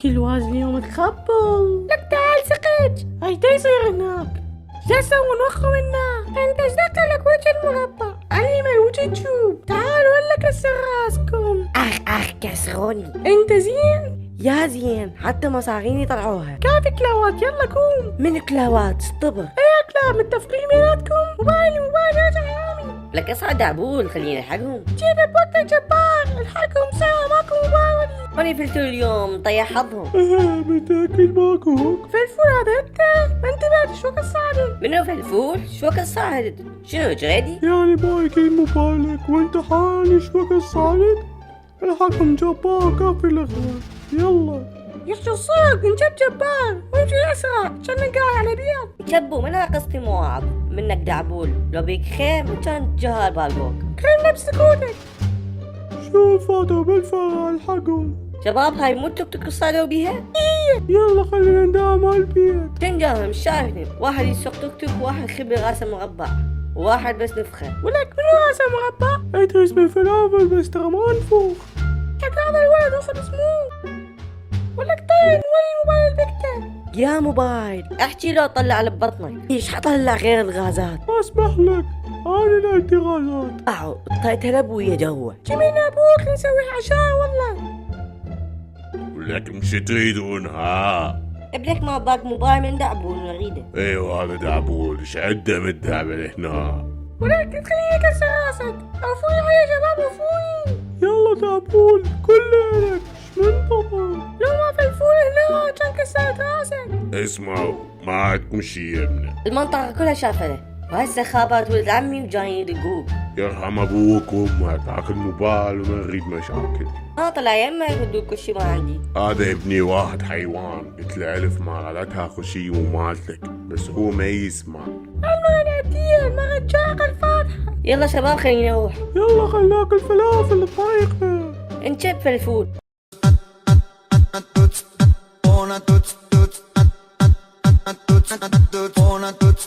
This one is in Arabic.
كل واحد اليوم تخبل. لك تعال سقيت. ايش دا يصير هناك؟ جلسوا ونوخوا منا. انت ايش دخلك وجه المربع؟ علي ما الوجه تشوف. تعالوا ولا كسر راسكم. اخ كسروني. انت زين؟ يا زين حتى مصاغيني طلعوها. كافي كلاوات يلا قوم. من كلاوات اصطبر. يا كلاب متفقين بيناتكم. موبايل راجع عامي. لك اصعد عبول خليني الحقهم. جيب بوقت جبار الحقهم سوا ماكو موبايل. وانا فلتوا اليوم طيح حظهم. متأكد ماكو. فلفول هذا انت بعد شو قصادي؟ منو فلفول؟ شو قصاد؟ شنو جريدي؟ يعني بايكين موبايلك وانت حالي شو قصادك؟ الحقهم جبار كافي الاخوان. يلا يا شو صار نجيب جبار ويجي اسرع كان قاعد على بيض. جبو منها قصتي مواعظ منك دعبول. لو بيك خير كان جهال بالبوك. كرم نفس سكوتك. شوف هذا بالفرع الحقهم. شباب هاي مو توك توك صاروا بيها؟ يلا خلينا نداوم على البيت. تنجاهم مش شايفين. واحد يسوق توك توك وواحد خبي راسه مربع وواحد بس نفخه. ولك منو راسه مربع؟ ادرس بالفلافل بس ترى ما انفخ. حق هذا الولد اخذ اسمه. ولك طين وين موبايل البكتة؟ يا موبايل احكي لو طلع على بطنك. ايش حطلع غير الغازات؟ اسمح لك انا لا ادي غازات. اعو طيت لابويا جوا. جميل ابوك نسوي عشاء والله. ولك مش تريدون ها؟ ابنك ما باك موبايل من دعبول نريده. ايوه هذا دعبول ايش عنده من دعبل هنا. ولك تخليني كسر راسك. عفوني يا شباب عفوني. يلا دعبول كلك منطقة. لو ما فلفول هنا كان كسرت راسك. اسمعوا ما عندكم شي يمنا. المنطقة كلها شافته وهسه خابات ولد عمي وجايين يدقوك. يرحم ابوك وامك اكل موبايل وما نريد مشاكل. ما طلع يمك ودوك كل شي ما عندي. هذا ابني واحد حيوان قلت له الف مرة لا تاخذ شي ومالتك بس هو ما يسمع. المرة العبدية المرة الجاية الفاتحة. يلا شباب خلينا نروح. يلا خلينا ناكل فلافل الطريقة. انشب فلفول. Ona tut